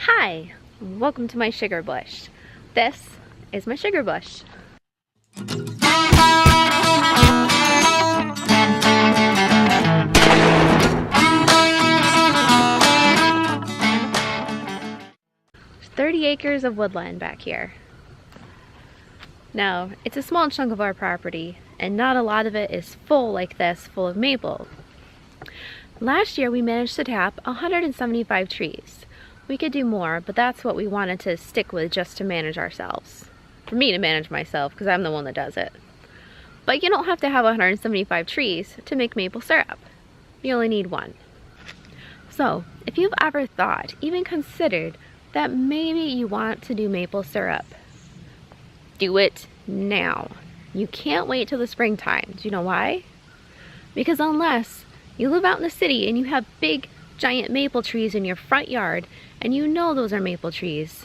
Hi, welcome to my sugar bush. This is my sugar bush. There's 30 acres of woodland back here. Now, it's a small chunk of our property, and not a lot of it is full like this, full of maple. Last year we managed to tap 175 trees. We could do more, but that's what we wanted to stick with just to manage ourselves. For me to manage myself, because I'm the one that does it. But you don't have to have 175 trees to make maple syrup. You only need one. So, if you've ever thought, even considered, that maybe you want to do maple syrup, do it now. You can't wait till the springtime. Do you know why? Because unless you live out in the city and you have big, giant maple trees in your front yard, and you know those are maple trees,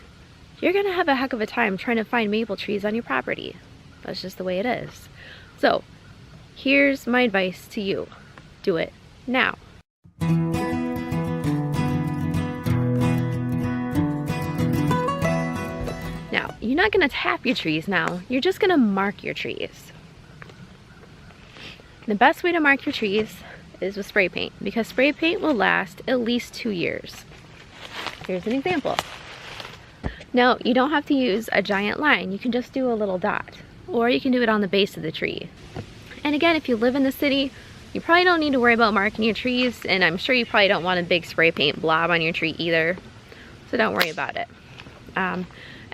you're gonna have a heck of a time trying to find maple trees on your property. That's just the way it is. So, here's my advice to you. Do it now. Now, you're not gonna tap your trees now, you're just gonna mark your trees. The best way to mark your trees is with spray paint, because spray paint will last at least 2 years. Here's an example. Now, you don't have to use a giant line, you can just do a little dot, or you can do it on the base of the tree. And again, if you live in the city, you probably don't need to worry about marking your trees, and I'm sure you probably don't want a big spray paint blob on your tree either, so don't worry about it.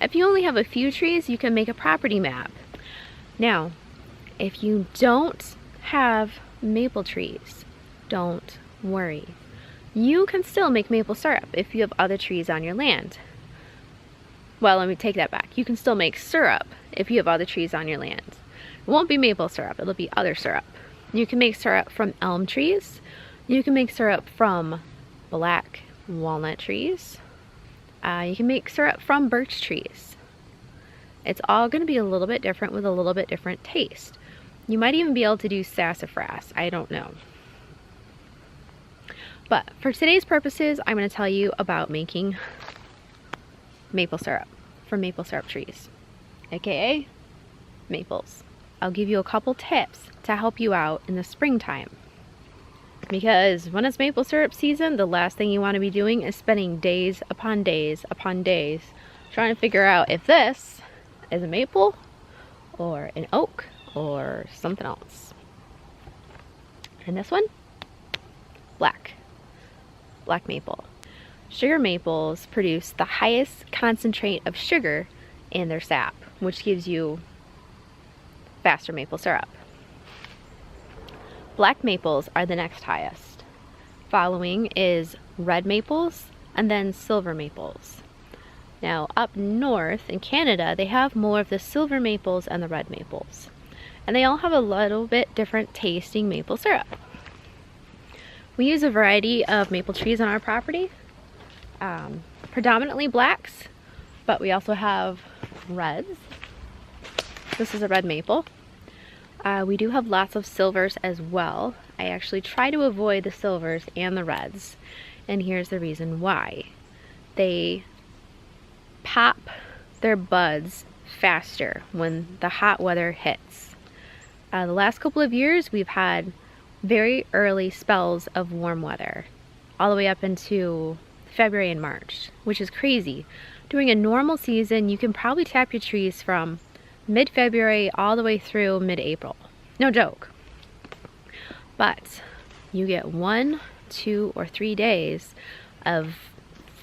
If you only have a few trees, you can make a property map. Now, if you don't have maple trees, don't worry. You can still make maple syrup if you have other trees on your land. Well, let me take that back. You can still make syrup if you have other trees on your land. It won't be maple syrup, it'll be other syrup. You can make syrup from elm trees. You can make syrup from black walnut trees. You can make syrup from birch trees. It's all going to be a little bit different with a little bit different taste. You might even be able to do sassafras, I don't know. But for today's purposes, I'm going to tell you about making maple syrup from maple syrup trees, aka maples. I'll give you a couple tips to help you out in the springtime. Because when it's maple syrup season, the last thing you want to be doing is spending days upon days upon days trying to figure out if this is a maple or an oak or something else. And this one, black maple. Sugar maples produce the highest concentrate of sugar in their sap, which gives you faster maple syrup. Black maples are the next highest. Following is red maples and then silver maples. Now up north in Canada, they have more of the silver maples and the red maples. And they all have a little bit different tasting maple syrup. We use a variety of maple trees on our property, predominantly blacks, but we also have reds. This is a red maple. We do have lots of silvers as well. I actually try to avoid the silvers and the reds, and here's the reason why. They pop their buds faster when the hot weather hits. The last couple of years we've had very early spells of warm weather, all the way up into February and March, which is crazy. During a normal season, you can probably tap your trees from mid-February all the way through mid-April. No joke. But you get 1, 2, or 3 days of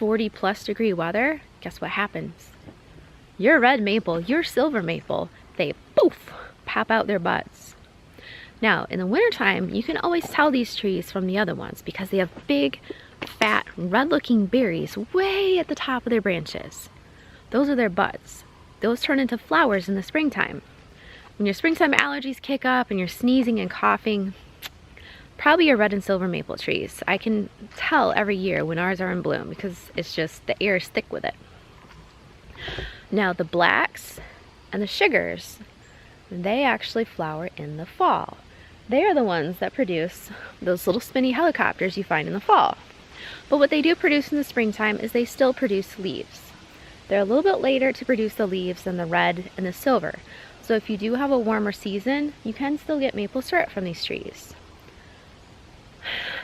40+ degree weather, guess what happens? Your red maple, your silver maple, they poof, pop out their buds. Now, in the wintertime, you can always tell these trees from the other ones because they have big, fat, red-looking berries way at the top of their branches. Those are their buds. Those turn into flowers in the springtime. When your springtime allergies kick up and you're sneezing and coughing, probably your red and silver maple trees. I can tell every year when ours are in bloom because it's just, the air is thick with it. Now the blacks and the sugars, they actually flower in the fall. They are the ones that produce those little spinny helicopters you find in the fall. But what they do produce in the springtime is they still produce leaves. They're a little bit later to produce the leaves than the red and the silver. So if you do have a warmer season, you can still get maple syrup from these trees.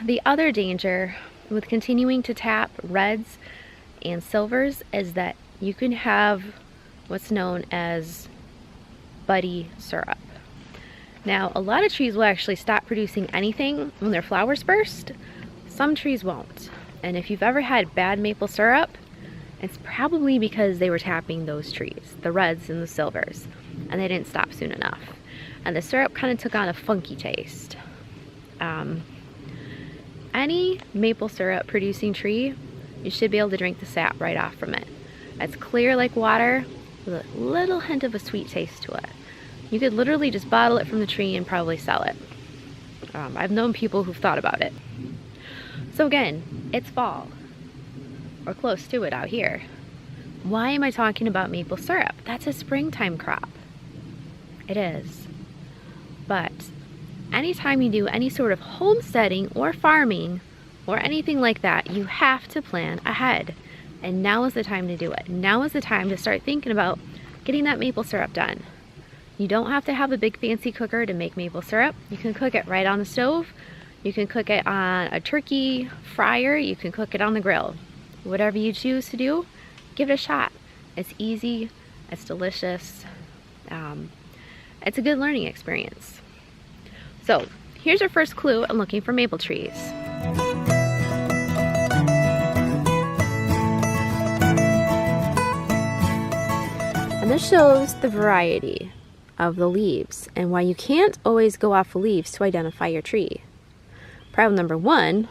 The other danger with continuing to tap reds and silvers is that you can have what's known as buddy syrup. Now, a lot of trees will actually stop producing anything when their flowers burst. Some trees won't. And if you've ever had bad maple syrup, it's probably because they were tapping those trees, the reds and the silvers, and they didn't stop soon enough. And the syrup kind of took on a funky taste. Any maple syrup producing tree, you should be able to drink the sap right off from it. It's clear like water with a little hint of a sweet taste to it. You could literally just bottle it from the tree and probably sell it. I've known people who've thought about it. So again, it's fall, or close to it out here. Why am I talking about maple syrup? That's a springtime crop. It is. But anytime you do any sort of homesteading or farming or anything like that, you have to plan ahead. And now is the time to do it. Now is the time to start thinking about getting that maple syrup done. You don't have to have a big fancy cooker to make maple syrup. You can cook it right on the stove. You can cook it on a turkey fryer. You can cook it on the grill. Whatever you choose to do, give it a shot. It's easy, it's delicious. It's a good learning experience. So here's your first clue in looking for maple trees. And this shows the variety of the leaves and why you can't always go off the leaves to identify your tree. Problem number one,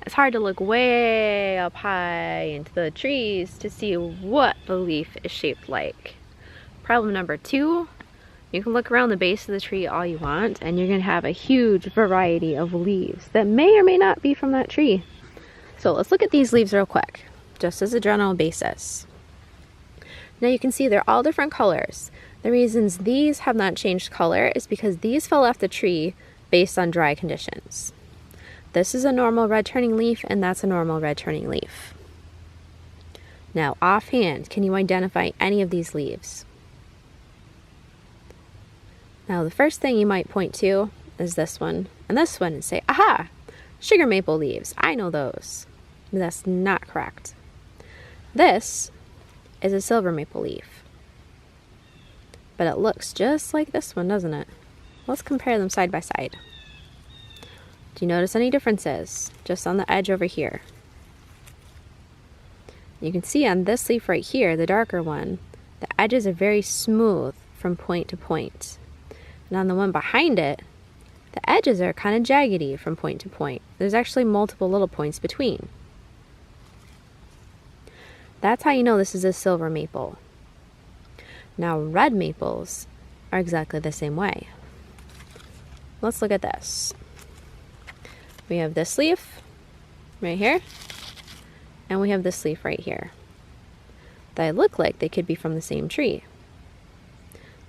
it's hard to look way up high into the trees to see what the leaf is shaped like. Problem number two, you can look around the base of the tree all you want and you're going to have a huge variety of leaves that may or may not be from that tree. So let's look at these leaves real quick, just as a general basis. Now you can see they're all different colors. The reasons these have not changed color is because these fell off the tree based on dry conditions. This is a normal red turning leaf and that's a normal red turning leaf. Now offhand, can you identify any of these leaves? Now the first thing you might point to is this one and say, aha, sugar maple leaves, I know those. But that's not correct. This is a silver maple leaf. But it looks just like this one, doesn't it? Let's compare them side by side. Do you notice any differences just on the edge over here? You can see on this leaf right here, the darker one, the edges are very smooth from point to point. And on the one behind it, the edges are kind of jaggedy from point to point. There's actually multiple little points between. That's how you know this is a silver maple. Now red maples are exactly the same way. Let's look at this. We have this leaf right here, and we have this leaf right here. They look like they could be from the same tree.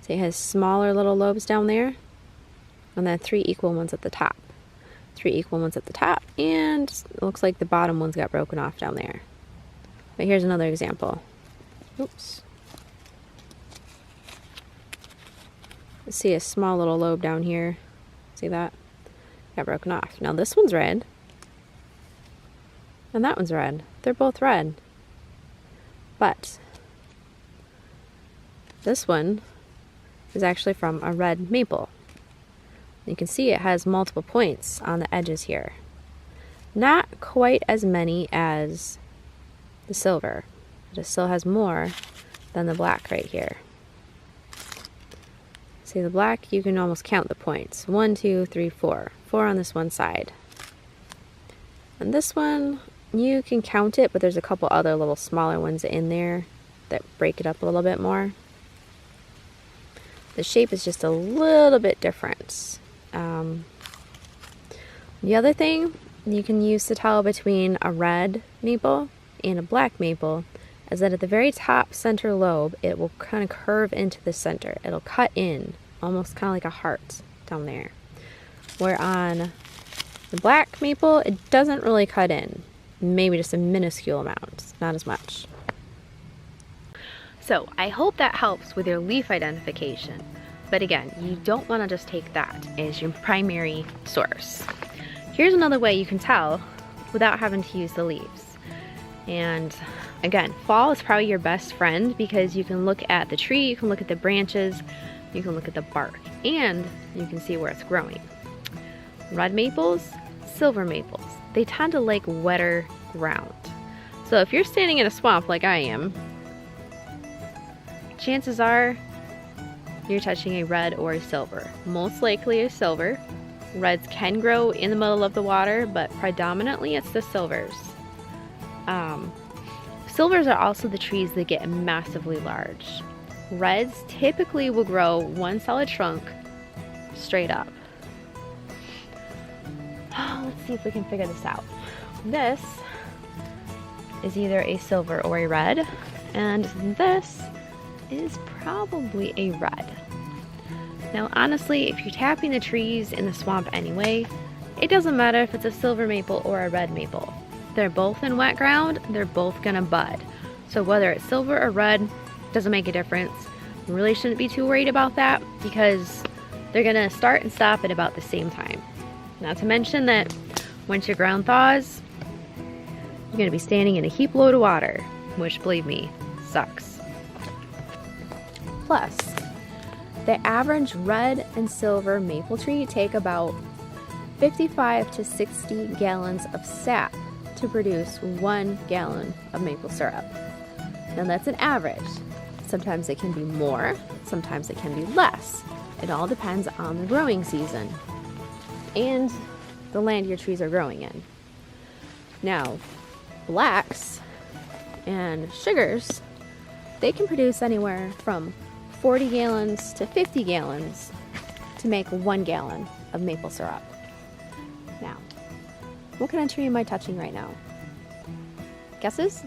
So it has smaller little lobes down there, and then 3 equal ones at the top. 3 equal ones at the top, and it looks like the bottom ones got broken off down there. But here's another example. Oops. Let's see a small little lobe down here. See that? Got broken off. Now this one's red. And that one's red. They're both red. But this one is actually from a red maple. You can see it has multiple points on the edges here. Not quite as many as the silver, but it still has more than the black right here. See the black, you can almost count the points. 1, 2, 3, 4. 4 on this one side. And this one, you can count it, but there's a couple other little smaller ones in there that break it up a little bit more. The shape is just a little bit different. The other thing you can use to tell between a red maple and a black maple is that at the very top center lobe, it will kind of curve into the center. It'll cut in, almost kind of like a heart down there. Where on The black maple, it doesn't really cut in. Maybe just a minuscule amount, not as much. So I hope that helps with your leaf identification. But again, you don't want to just take that as your primary source. Here's another way you can tell without having to use the leaves. And again, fall is probably your best friend because you can look at the tree, you can look at the branches, you can look at the bark, and you can see where it's growing. Red maples, silver maples, they tend to like wetter ground. So if you're standing in a swamp like I am, chances are you're touching a red or a silver. Most likely a silver. Reds can grow in the middle of the water, but predominantly it's the silvers. Silvers are also the trees that get massively large. Reds typically will grow one solid trunk straight up. Let's see if we can figure this out. This is either a silver or a red, and this is probably a red. Now honestly, if you're tapping the trees in the swamp anyway, it doesn't matter if it's a silver maple or a red maple. They're both in wet ground, they're both gonna bud. So whether it's silver or red, doesn't make a difference. You really shouldn't be too worried about that because they're gonna start and stop at about the same time. Not to mention that once your ground thaws, you're gonna be standing in a heap load of water, which believe me, sucks. Plus, the average red and silver maple tree take about 55 to 60 gallons of sap to produce 1 gallon of maple syrup. Now that's an average. Sometimes it can be more, sometimes it can be less. It all depends on the growing season and the land your trees are growing in. Now, blacks and sugars, they can produce anywhere from 40 gallons to 50 gallons to make 1 gallon of maple syrup. Now, what kind of tree am I touching right now? Guesses?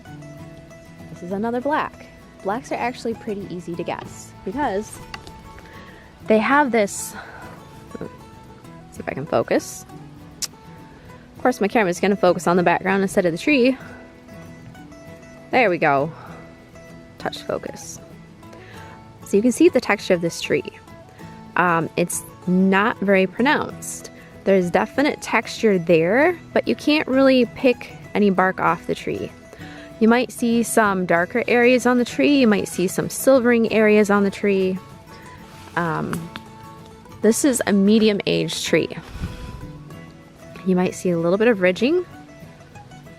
This is another black. Blacks are actually pretty easy to guess because they have this, let's see if I can focus. Of course my camera is going to focus on the background instead of the tree. There we go. Touch focus. So you can see the texture of this tree. It's not very pronounced. There's definite texture there, but you can't really pick any bark off the tree. You might see some darker areas on the tree, you might see some silvering areas on the tree. This is a medium-aged tree. You might see a little bit of ridging.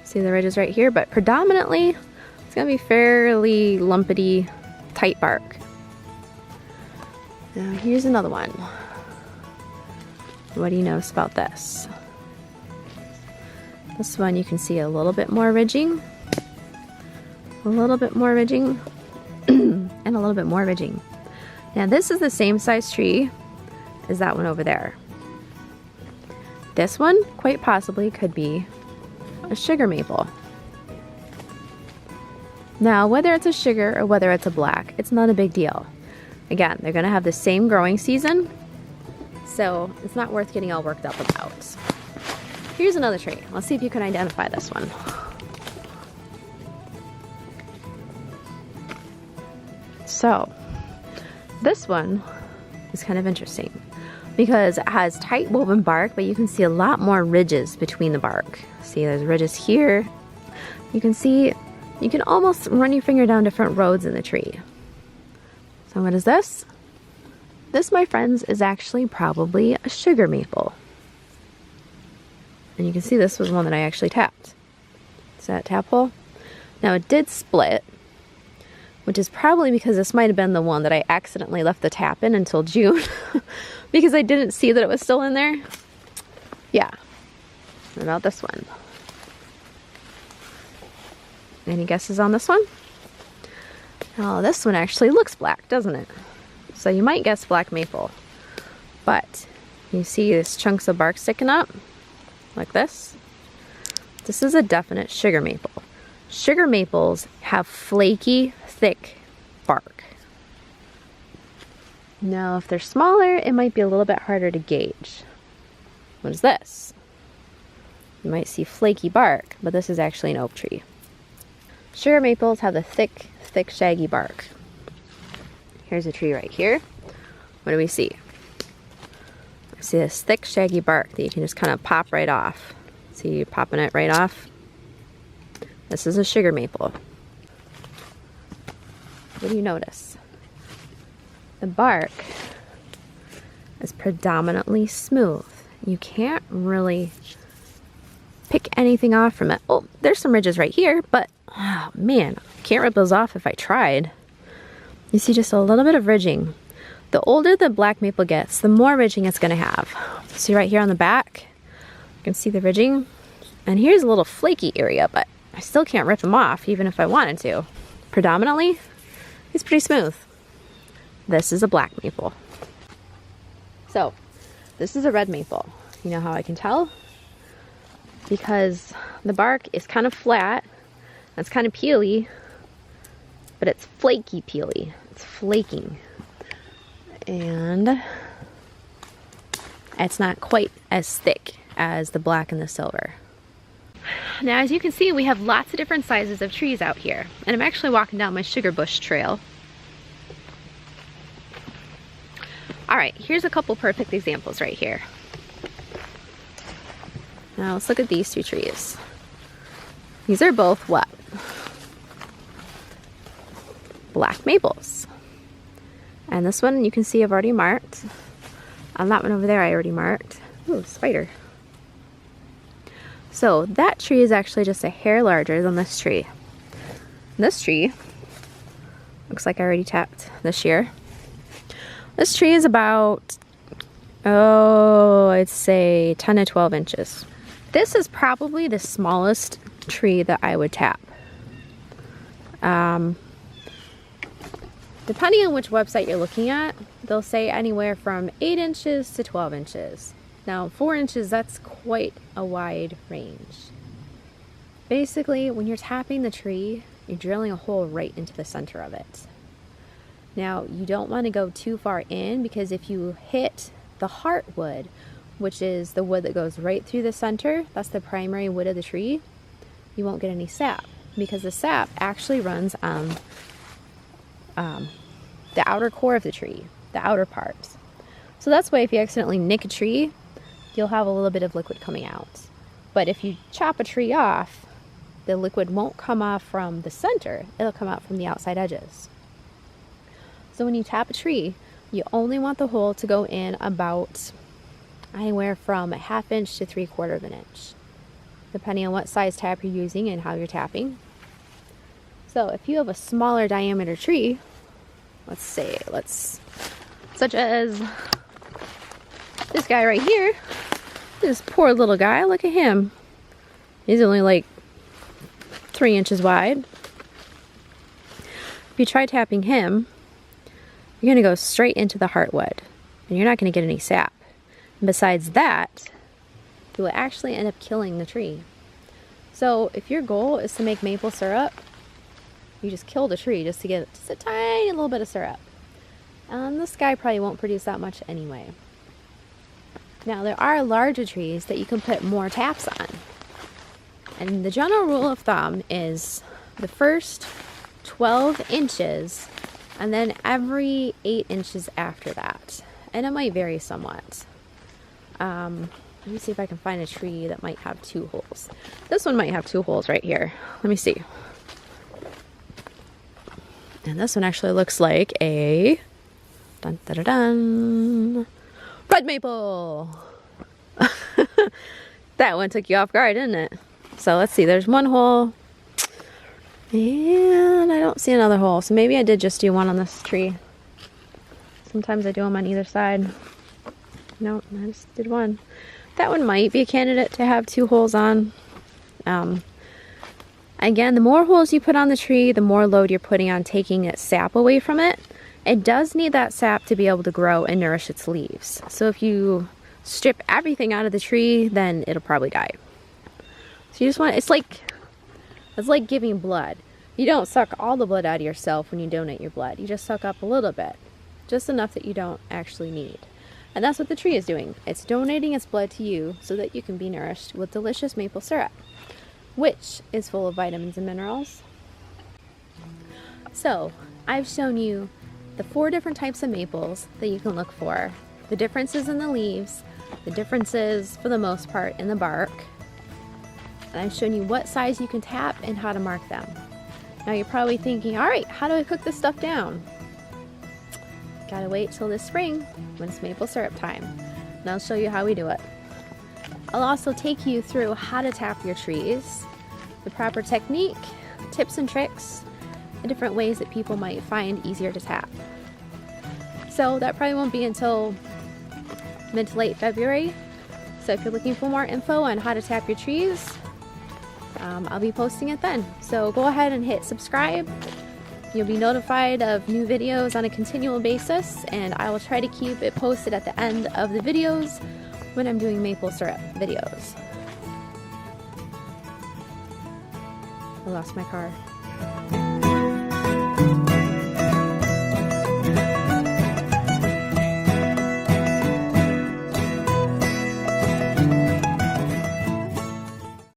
See the ridges right here, but predominantly it's gonna be fairly lumpity, tight bark. Now here's another one. What do you notice about this? This one you can see a little bit more ridging, a little bit more ridging, and a little bit more ridging. Now this is the same size tree as that one over there. This one quite possibly could be a sugar maple. Now whether it's a sugar or whether it's a black, it's not a big deal. Again, they're gonna have the same growing season, so it's not worth getting all worked up about. Here's another tree. Let's see if you can identify this one. So, this one is kind of interesting because it has tight woven bark, but you can see a lot more ridges between the bark. See, there's ridges here. You can see, you can almost run your finger down different roads in the tree. So what is this? This, my friends, is actually probably a sugar maple. And you can see this was one that I actually tapped. Is that tap hole? Now it did split, which is probably because this might have been the one that I accidentally left the tap in until June because I didn't see that it was still in there. Yeah. What about this one? Any guesses on this one? Oh, this one actually looks black, doesn't it? So you might guess black maple, but you see these chunks of bark sticking up like this? This is a definite sugar maple. Sugar maples have flaky, thick bark. Now, if they're smaller, it might be a little bit harder to gauge. What is this? You might see flaky bark, but this is actually an oak tree. Sugar maples have the thick, shaggy bark. Here's a tree right here. What do we see? We see this thick, shaggy bark that you can just kind of pop right off. See, popping it right off? This is a sugar maple. What do you notice? The bark is predominantly smooth. You can't really pick anything off from it. Oh, there's some ridges right here, but oh man, can't rip those off if I tried. You see just a little bit of ridging. The older the black maple gets, the more ridging it's gonna have. See right here on the back, you can see the ridging. And here's a little flaky area, but I still can't rip them off even if I wanted to. Predominantly, it's pretty smooth. This is a black maple. So, this is a red maple. You know how I can tell? Because the bark is kind of flat, it's kind of peely, but it's flaky peely. It's flaking. And it's not quite as thick as the black and the silver. Now, as you can see, we have lots of different sizes of trees out here. And I'm actually walking down my sugar bush trail. All right, here's a couple perfect examples right here. Now let's look at these two trees. These are both what? Black maples. And this one you can see I've already marked. On that one over there I already marked. Ooh, spider. So that tree is actually just a hair larger than this tree. This tree looks like I already tapped this year. This tree is about, oh, I'd say 10 to 12 inches. This is probably the smallest tree that I would tap. Depending on which website you're looking at, they'll say anywhere from 8 inches to 12 inches. Now, 4 inches, that's quite a wide range. Basically, when you're tapping the tree, you're drilling a hole right into the center of it. Now, you don't want to go too far in, because if you hit the heartwood, which is the wood that goes right through the center, that's the primary wood of the tree, you won't get any sap, because the sap actually runs on the outer core of the tree, the outer parts. So that's why if you accidentally nick a tree, you'll have a little bit of liquid coming out. But if you chop a tree off, the liquid won't come off from the center, it'll come out from the outside edges. So when you tap a tree, you only want the hole to go in about anywhere from a 1/2 inch to 3/4 of an inch, depending on what size tap you're using and how you're tapping. So if you have a smaller diameter tree, such as this guy right here, this poor little guy, look at him. He's only like 3 inches wide. If you try tapping him, you're going to go straight into the heartwood, and you're not going to get any sap. And besides that, you will actually end up killing the tree. So if your goal is to make maple syrup, you just kill the tree just to get just a tiny little bit of syrup. And this guy probably won't produce that much anyway. Now, there are larger trees that you can put more taps on. And the general rule of thumb is the first 12 inches and then every 8 inches after that. And it might vary somewhat. Let me see if I can find a tree that might have 2 holes. This one might have 2 holes right here. Let me see. And this one actually looks like a dun, dun, dun, dun, red maple. That one took you off guard, didn't it? So let's see, there's 1 hole. And I don't see another hole. So maybe I did just do 1 on this tree. Sometimes I do them on either side. No, I just did 1. That one might be a candidate to have 2 holes on. Again, the more holes you put on the tree, the more load you're putting on taking that sap away from it. It does need that sap to be able to grow and nourish its leaves. So if you strip everything out of the tree, then it'll probably die. So you just want, it's like giving blood. You don't suck all the blood out of yourself when you donate your blood. You just suck up a little bit, just enough that you don't actually need. And that's what the tree is doing. It's donating its blood to you so that you can be nourished with delicious maple syrup, which is full of vitamins and minerals. So, I've shown you the 4 different types of maples that you can look for, the differences in the leaves, the differences, for the most part, in the bark, and I've shown you what size you can tap and how to mark them. Now you're probably thinking, alright, how do I cook this stuff down? Gotta wait till this spring when it's maple syrup time, and I'll show you how we do it. I'll also take you through how to tap your trees, the proper technique, tips and tricks, and different ways that people might find easier to tap. So that probably won't be until mid to late February. So if you're looking for more info on how to tap your trees, I'll be posting it then. So go ahead and hit subscribe. You'll be notified of new videos on a continual basis, and I will try to keep it posted at the end of the videos when I'm doing maple syrup videos. I lost my car.